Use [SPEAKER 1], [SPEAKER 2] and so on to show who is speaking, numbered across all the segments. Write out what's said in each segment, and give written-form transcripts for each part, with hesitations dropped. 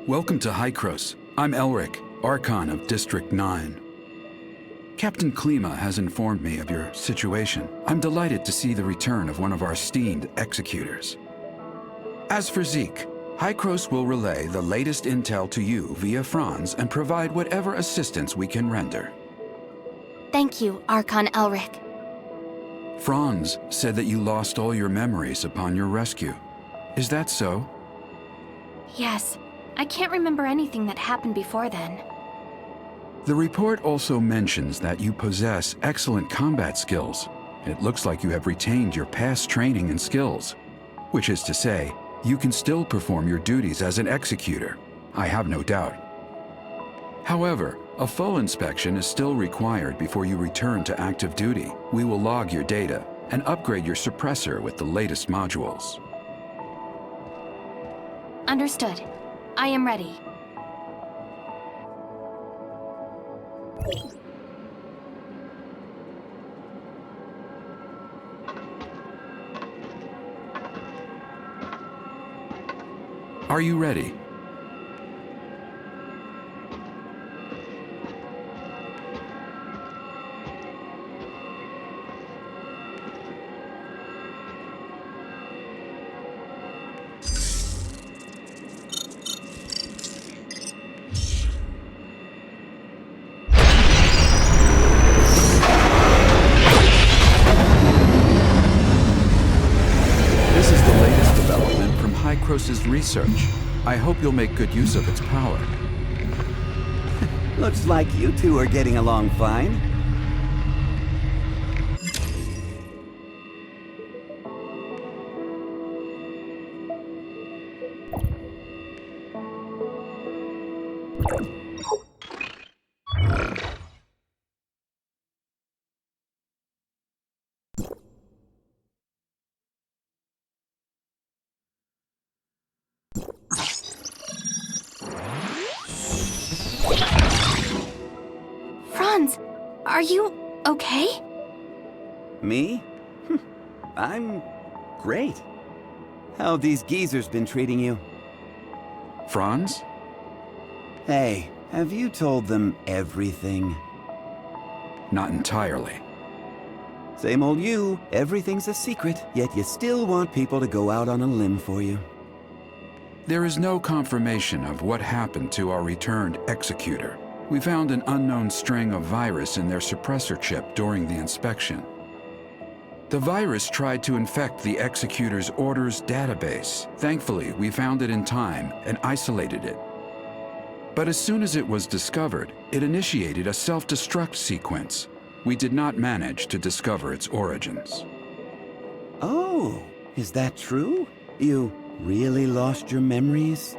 [SPEAKER 1] Welcome to Hykros. I'm Elric, Archon of District 9. Captain Klima has informed me of your situation. I'm delighted to see the return of one of our esteemed executors. As for Zeke, Hykros will relay the latest intel to you via Franz and provide whatever assistance we can render.
[SPEAKER 2] Thank you, Archon Elric.
[SPEAKER 1] Franz said that you lost all your memories upon your rescue. Is that so?
[SPEAKER 2] Yes. I can't remember anything that happened before then.
[SPEAKER 1] The report also mentions that you possess excellent combat skills. It looks like you have retained your past training and skills, which is to say, you can still perform your duties as an executor. I have no doubt. However, a full inspection is still required before you return to active duty. We will log your data and upgrade your suppressor with the latest modules.
[SPEAKER 2] Understood. I am ready.
[SPEAKER 1] Are you ready? Hykros' research. I hope you'll make good use of its power.
[SPEAKER 3] Looks like you two are getting along fine.
[SPEAKER 2] Franz, are you okay?
[SPEAKER 3] Me? I'm great. How have these geezers been treating you?
[SPEAKER 1] Franz?
[SPEAKER 3] Hey, have you told them everything?
[SPEAKER 1] Not entirely.
[SPEAKER 3] Same old you. Everything's a secret, yet you still want people to go out on a limb for you.
[SPEAKER 1] There is no confirmation of what happened to our returned executor. We found an unknown string of virus in their suppressor chip during the inspection. The virus tried to infect the executor's orders database. Thankfully, we found it in time and isolated it. But as soon as it was discovered, it initiated a self-destruct sequence. We did not manage to discover its origins.
[SPEAKER 3] Oh, is that true? You really lost your memories?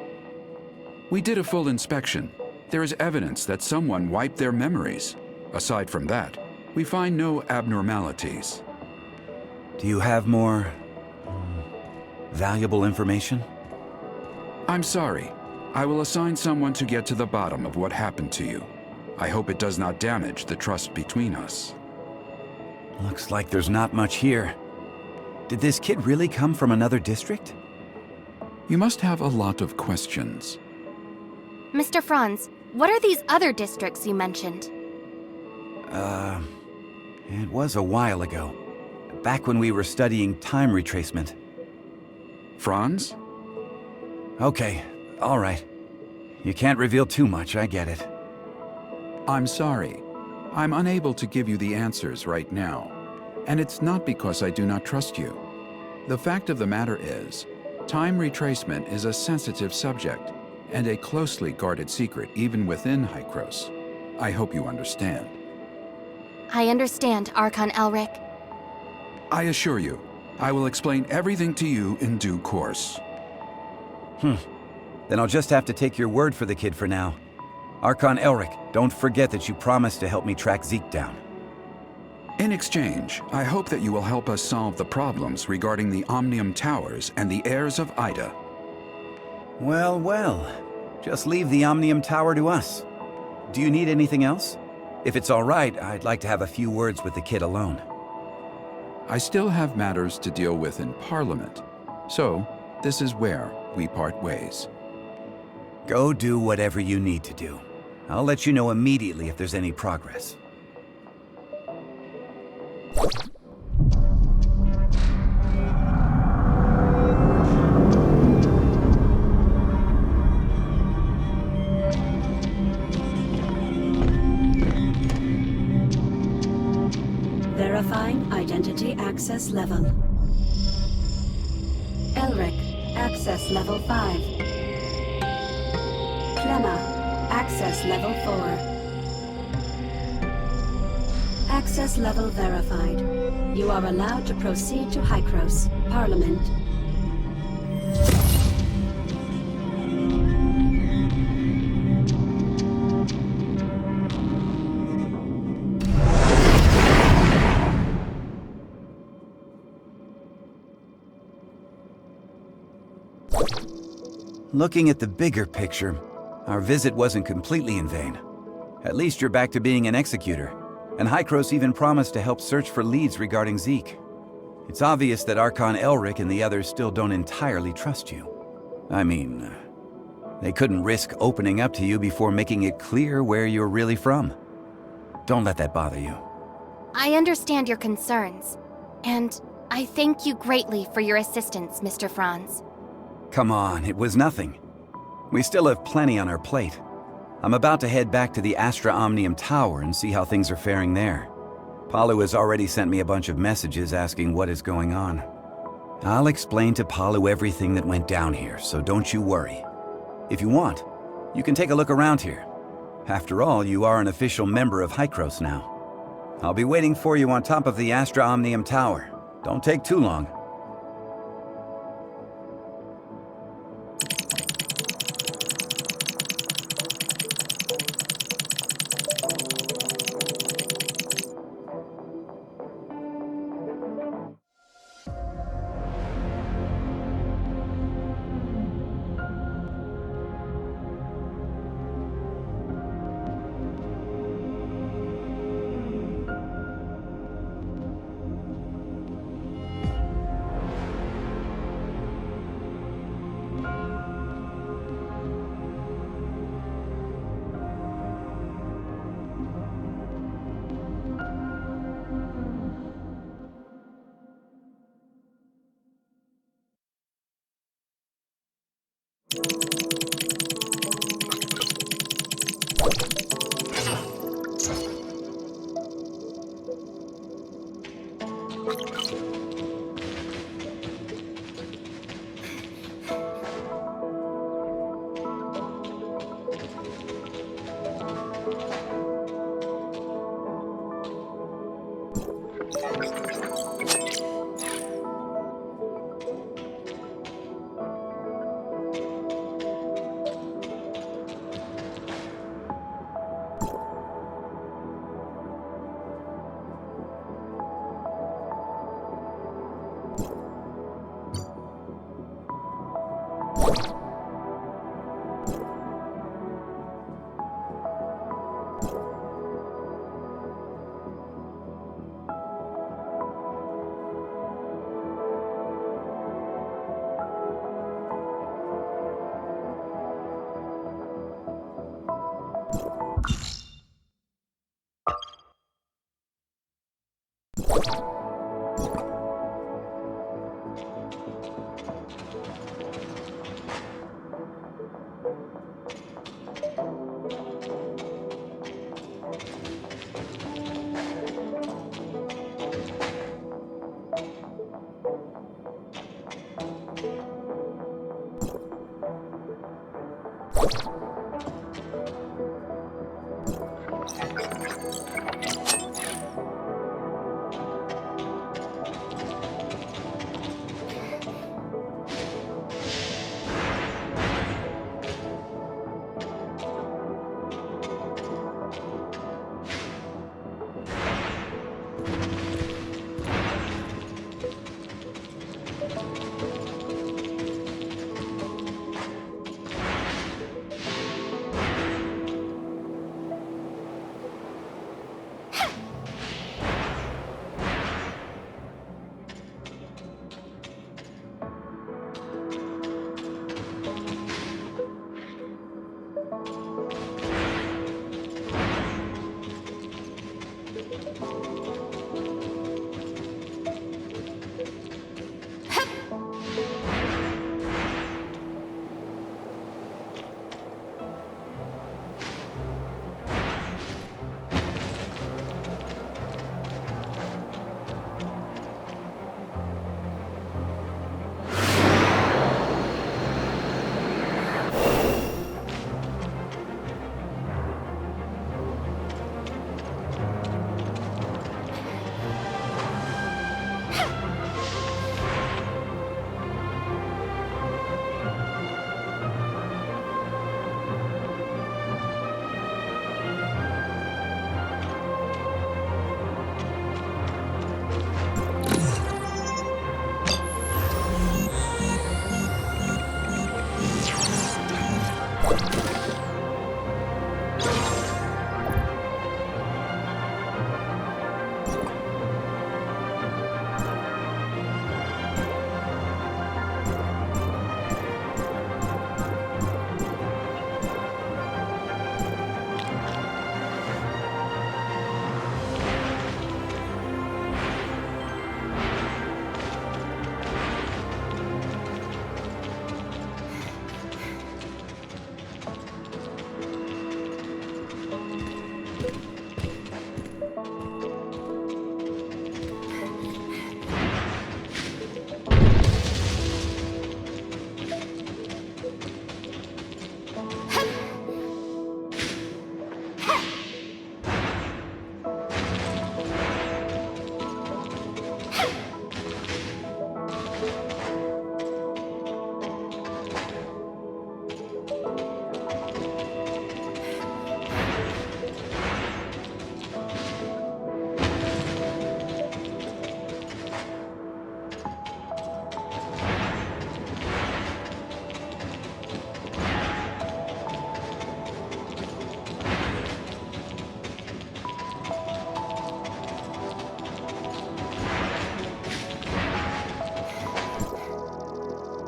[SPEAKER 1] We did a full inspection. There is evidence that someone wiped their memories. Aside from that, we find no abnormalities.
[SPEAKER 3] Do you have more valuable information?
[SPEAKER 1] I'm sorry. I will assign someone to get to the bottom of what happened to you. I hope it does not damage the trust between us.
[SPEAKER 3] Looks like there's not much here. Did this kid really come from another district?
[SPEAKER 1] You must have a lot of questions.
[SPEAKER 2] Mr. Franz, what are these other districts you mentioned?
[SPEAKER 3] It was a while ago. Back when we were studying time retracement.
[SPEAKER 1] Franz?
[SPEAKER 3] Okay, all right. You can't reveal too much, I get it.
[SPEAKER 1] I'm sorry. I'm unable to give you the answers right now. And it's not because I do not trust you. The fact of the matter is, time retracement is a sensitive subject and a closely guarded secret even within Hykros. I hope you understand.
[SPEAKER 2] I understand, Archon Elric.
[SPEAKER 1] I assure you, I will explain everything to you in due course.
[SPEAKER 3] Then I'll just have to take your word for the kid for now. Archon Elric, don't forget that you promised to help me track Zeke down.
[SPEAKER 1] In exchange, I hope that you will help us solve the problems regarding the Omnium Towers and the heirs of Ida.
[SPEAKER 3] Well, well. Just leave the Omnium Tower to us. Do you need anything else? If it's all right, I'd like to have a few words with the kid alone.
[SPEAKER 1] I still have matters to deal with in Parliament, so This is where we part ways.
[SPEAKER 3] Go do whatever you need to do. I'll let you know immediately if there's any progress.
[SPEAKER 4] Verifying identity access level. Elric, access level 5. Clemma, access level 4. Access level verified. You are allowed to proceed to Hykros, Parliament.
[SPEAKER 3] Looking at the bigger picture, our visit wasn't completely in vain. At least you're back to being an executor, and Hykros even promised to help search for leads regarding Zeke. It's obvious that Archon Elric and the others still don't entirely trust you. I mean, they couldn't risk opening up to you before making it clear where you're really from. Don't let that bother you.
[SPEAKER 2] I understand your concerns, and I thank you greatly for your assistance, Mr. Franz.
[SPEAKER 3] Come on, it was nothing. We still have plenty on our plate. I'm about to head back to the Astra Omnium Tower and see how things are faring there. Palu has already sent me a bunch of messages asking what is going on. I'll explain to Palu everything that went down here, so don't you worry. If you want, you can take a look around here. After all, you are an official member of Hykros now. I'll be waiting for you on top of the Astra Omnium Tower. Don't take too long.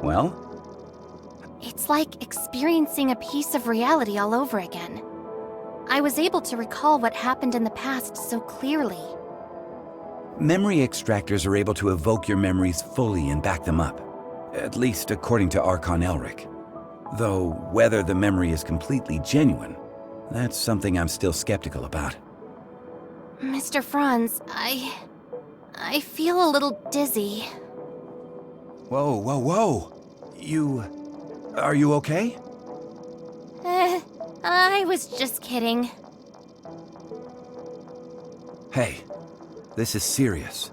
[SPEAKER 3] Well?
[SPEAKER 2] It's like experiencing a piece of reality all over again. I was able to recall what happened in the past so clearly.
[SPEAKER 3] Memory extractors are able to evoke your memories fully and back them up. At least according to Archon Elric. Though whether the memory is completely genuine, that's something I'm still skeptical about.
[SPEAKER 2] Mr. Franz, I feel a little dizzy.
[SPEAKER 3] Whoa, whoa, whoa! Are you okay?
[SPEAKER 2] I was just kidding.
[SPEAKER 3] Hey, this is serious.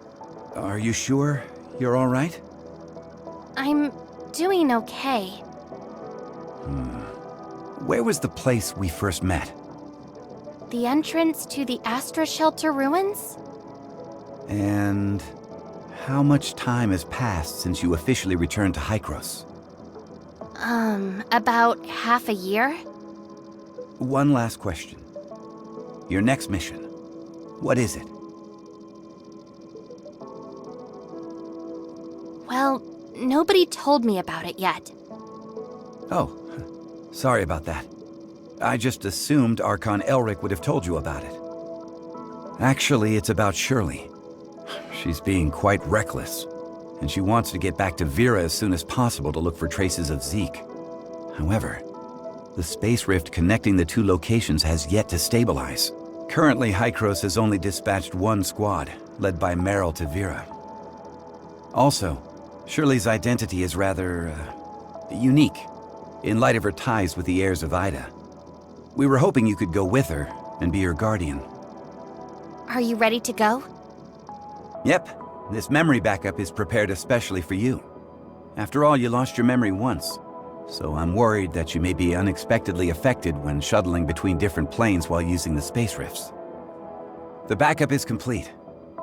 [SPEAKER 3] Are you sure you're all right?
[SPEAKER 2] I'm doing okay.
[SPEAKER 3] Where was the place we first met?
[SPEAKER 2] The entrance to the Astra Shelter ruins?
[SPEAKER 3] And how much time has passed since you officially returned to Hykros?
[SPEAKER 2] About half a year?
[SPEAKER 3] One last question. Your next mission, what is it?
[SPEAKER 2] Well, nobody told me about it yet.
[SPEAKER 3] Oh, sorry about that. I just assumed Archon Elric would have told you about it. Actually, it's about Shirley. She's being quite reckless, and she wants to get back to Vera as soon as possible to look for traces of Zeke. However, the space rift connecting the two locations has yet to stabilize. Currently, Hykros has only dispatched one squad, led by Meryl to Vera. Also, Shirley's identity is rather, unique, in light of her ties with the heirs of Ida. We were hoping you could go with her and be her guardian.
[SPEAKER 2] Are you ready to go?
[SPEAKER 3] Yep, this memory backup is prepared especially for you. After all, you lost your memory once, so I'm worried that you may be unexpectedly affected when shuttling between different planes while using the space rifts. The backup is complete.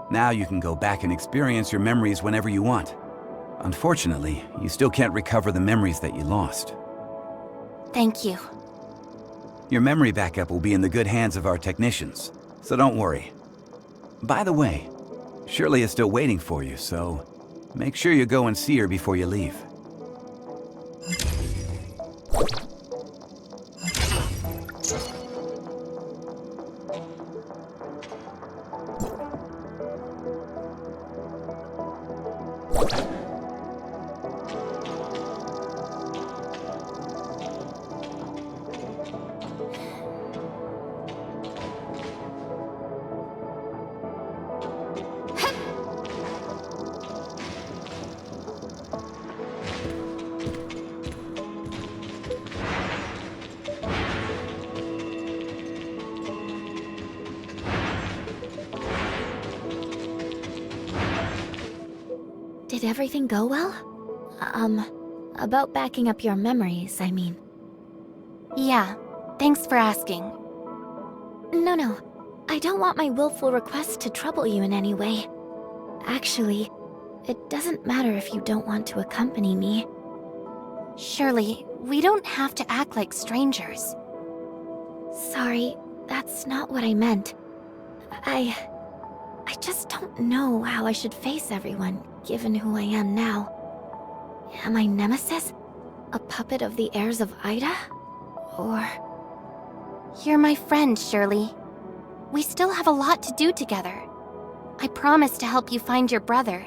[SPEAKER 3] Now you can go back and experience your memories whenever you want. Unfortunately, you still can't recover the memories that you lost.
[SPEAKER 2] Thank you.
[SPEAKER 3] Your memory backup will be in the good hands of our technicians, so don't worry. By the way, Shirley is still waiting for you, so make sure you go and see her before you leave.
[SPEAKER 5] Did everything go well? About backing up your memories, I mean.
[SPEAKER 2] Yeah, thanks for asking.
[SPEAKER 5] No. I don't want my willful request to trouble you in any way. Actually, it doesn't matter if you don't want to accompany me.
[SPEAKER 2] Shirley, we don't have to act like strangers.
[SPEAKER 5] Sorry, that's not what I meant. I just don't know how I should face everyone, given who I am now. Am I Nemesis? A puppet of the heirs of Ida? Or...
[SPEAKER 2] You're my friend, Shirley. We still have a lot to do together. I promised to help you find your brother,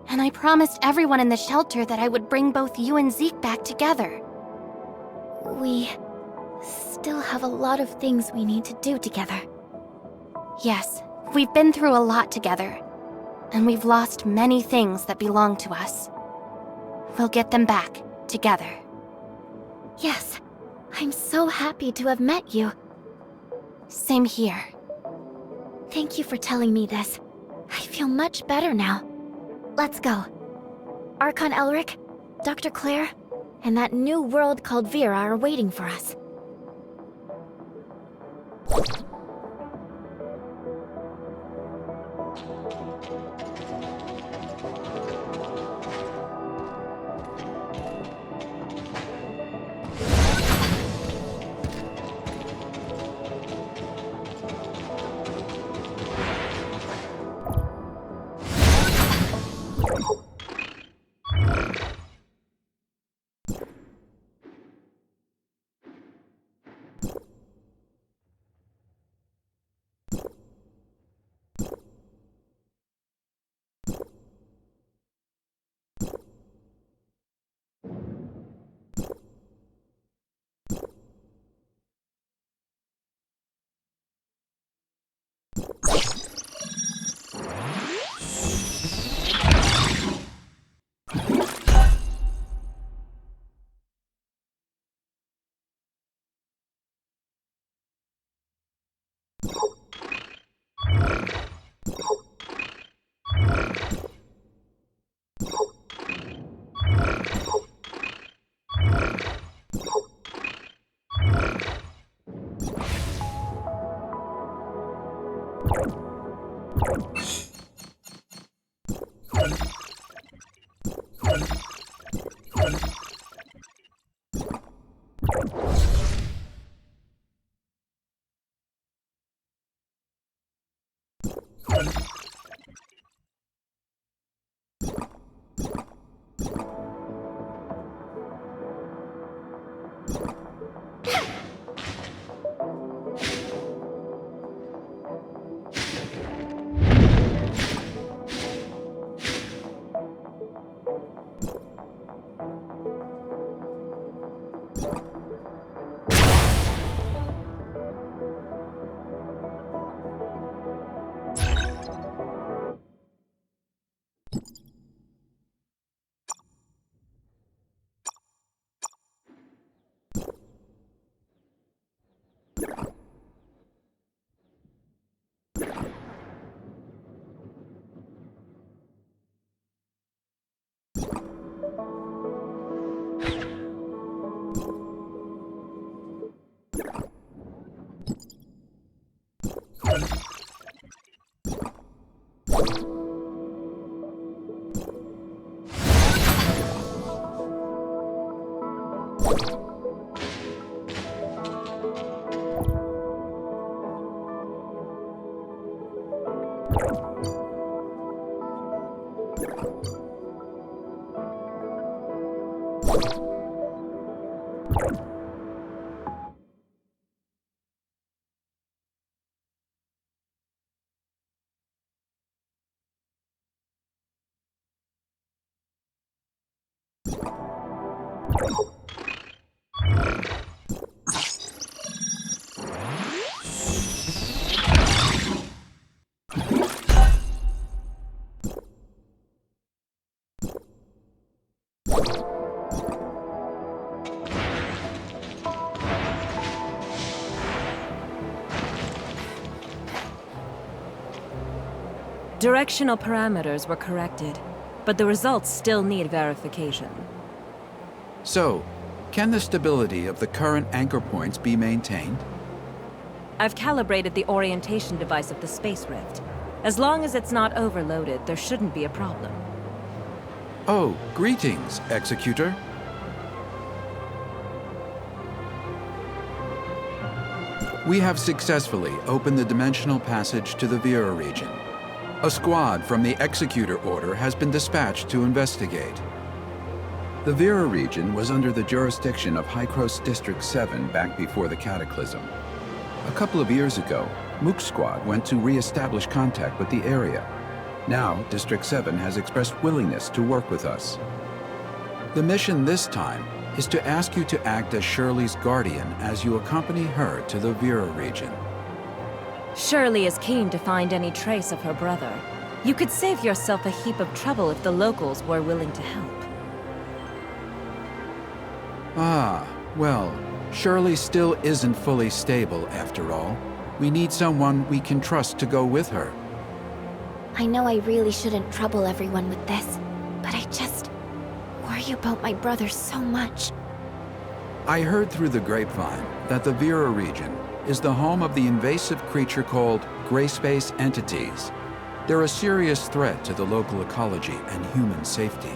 [SPEAKER 2] and I promised everyone in the shelter that I would bring both you and Zeke back together.
[SPEAKER 5] We still have a lot of things we need to do together.
[SPEAKER 2] Yes, we've been through a lot together, and we've lost many things that belong to us. We'll get them back, together.
[SPEAKER 5] Yes, I'm so happy to have met you.
[SPEAKER 2] Same here.
[SPEAKER 5] Thank you for telling me this. I feel much better now. Let's go. Archon Elric, Dr. Claire, and that new world called Vera are waiting for us.
[SPEAKER 6] Directional parameters were corrected, but the results still need verification.
[SPEAKER 1] So, can the stability of the current anchor points be maintained?
[SPEAKER 6] I've calibrated the orientation device of the Space Rift. As long as it's not overloaded, there shouldn't be a problem.
[SPEAKER 1] Oh, greetings, Executor. We have successfully opened the dimensional passage to the Vera region. A squad from the Executor Order has been dispatched to investigate. The Vera region was under the jurisdiction of Hykros District 7 back before the Cataclysm. A couple of years ago, Mook's squad went to re-establish contact with the area. Now, District 7 has expressed willingness to work with us. The mission this time is to ask you to act as Shirley's guardian as you accompany her to the Vera region.
[SPEAKER 6] Shirley is keen to find any trace of her brother. You could save yourself a heap of trouble if the locals were willing to help.
[SPEAKER 1] Ah, well, Shirley still isn't fully stable after all. We need someone we can trust to go with her.
[SPEAKER 5] I know I really shouldn't trouble everyone with this, but I just worry about my brother so much.
[SPEAKER 1] I heard through the grapevine that the Vera region is the home of the invasive creature called gray space entities. They're a serious threat to the local ecology and human safety.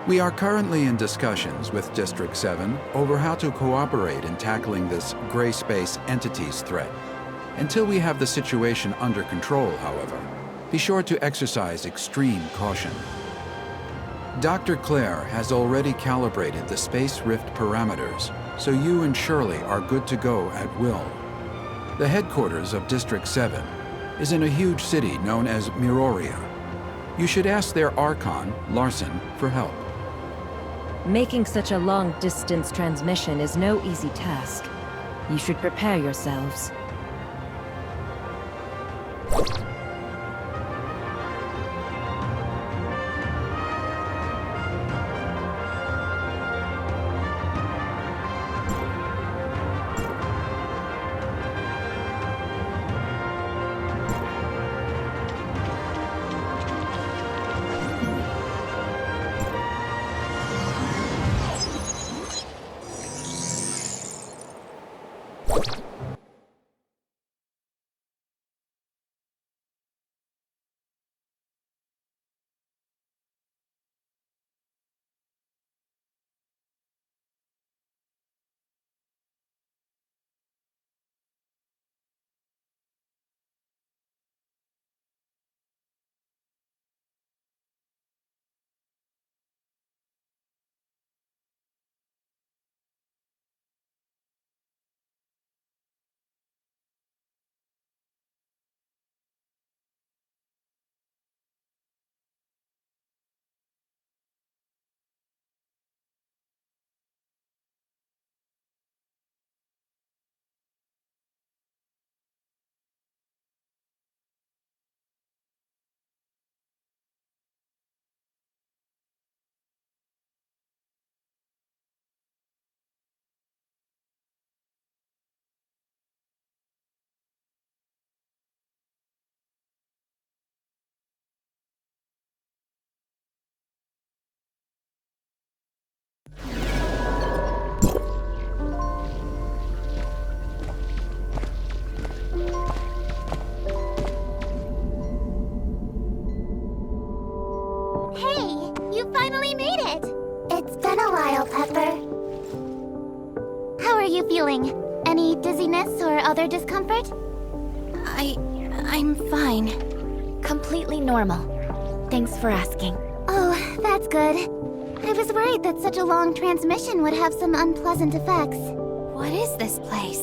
[SPEAKER 1] We are currently in discussions with District 7 over how to cooperate in tackling this gray space entities threat. Until we have the situation under control, however, be sure to exercise extreme caution. Dr. Claire has already calibrated the Space Rift parameters, so you and Shirley are good to go at will. The headquarters of District 7 is in a huge city known as Miroria. You should ask their Archon, Larson, for help.
[SPEAKER 6] Making such a long-distance transmission is no easy task. You should prepare yourselves.
[SPEAKER 2] You finally made it! It's been a while, Pepper. How are you feeling? Any dizziness or other discomfort? I'm fine.
[SPEAKER 5] Completely normal. Thanks for asking.
[SPEAKER 2] Oh, that's good. I was worried that such a long transmission would have some unpleasant effects. What is this place?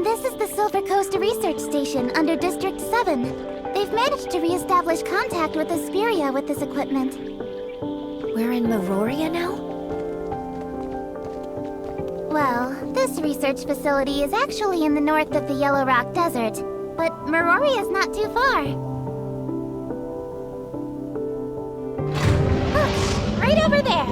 [SPEAKER 2] This is the Silver Coast Research Station under District 7. They've managed to re-establish contact with Asperia with this equipment.
[SPEAKER 5] We're in Meroria now?
[SPEAKER 2] Well, this research facility is actually in the north of the Yellow Rock Desert, but Meroria is not too far. Look, right over there!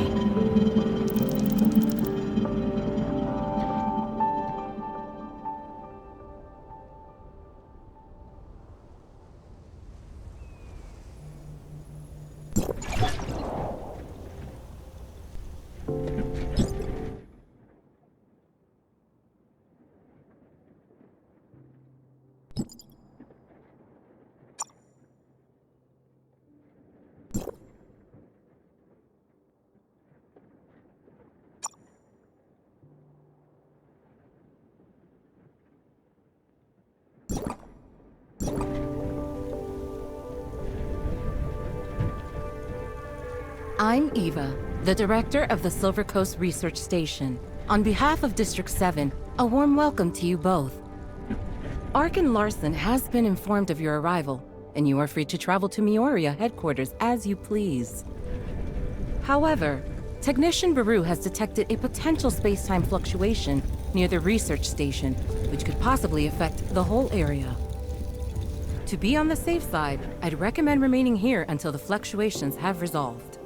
[SPEAKER 7] I'm Eva, the director of the Silver Coast Research Station. On behalf of District 7, a warm welcome to you both. Arkin Larson has been informed of your arrival, and you are free to travel to Meoria headquarters as you please. However, Technician Baru has detected a potential space-time fluctuation near the research station, which could possibly affect the whole area. To be on the safe side, I'd recommend remaining here until the fluctuations have resolved.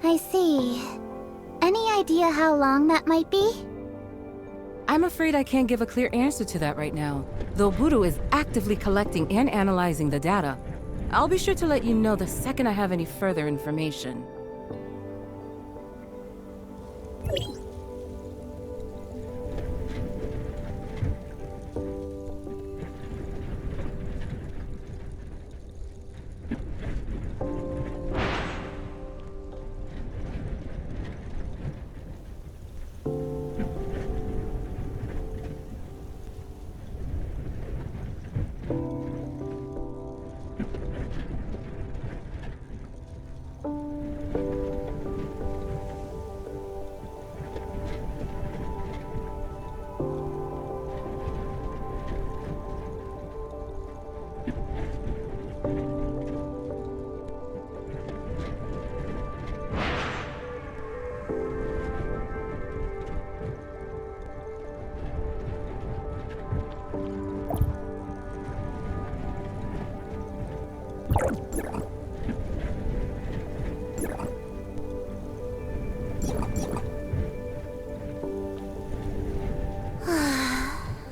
[SPEAKER 2] I see. Any idea how long that might be?
[SPEAKER 7] I'm afraid I can't give a clear answer to that right now, though Buru is actively collecting and analyzing the data. I'll be sure to let you know the second I have any further information.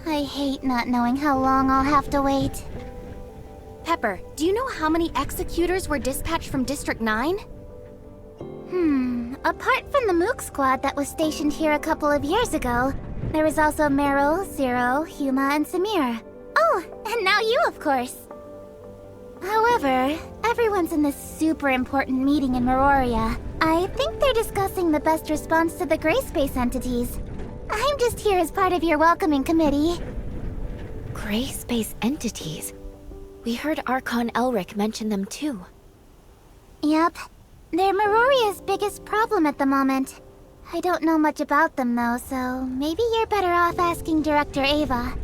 [SPEAKER 2] I hate not knowing how long I'll have to wait. Pepper, do you know how many executors were dispatched from District 9? Apart from the Mook squad that was stationed here a couple of years ago, there was also Meryl, Zero, Huma, and Samir. Oh, and now you, of course. However, everyone's in this super important meeting in Meroria. I think they're discussing the best response to the gray space entities. I'm just here as part of your welcoming committee.
[SPEAKER 5] Gray space entities? We heard Archon Elric mention them too.
[SPEAKER 2] Yep. They're Meroria's biggest problem at the moment. I don't know much about them though, so maybe you're better off asking Director Ava.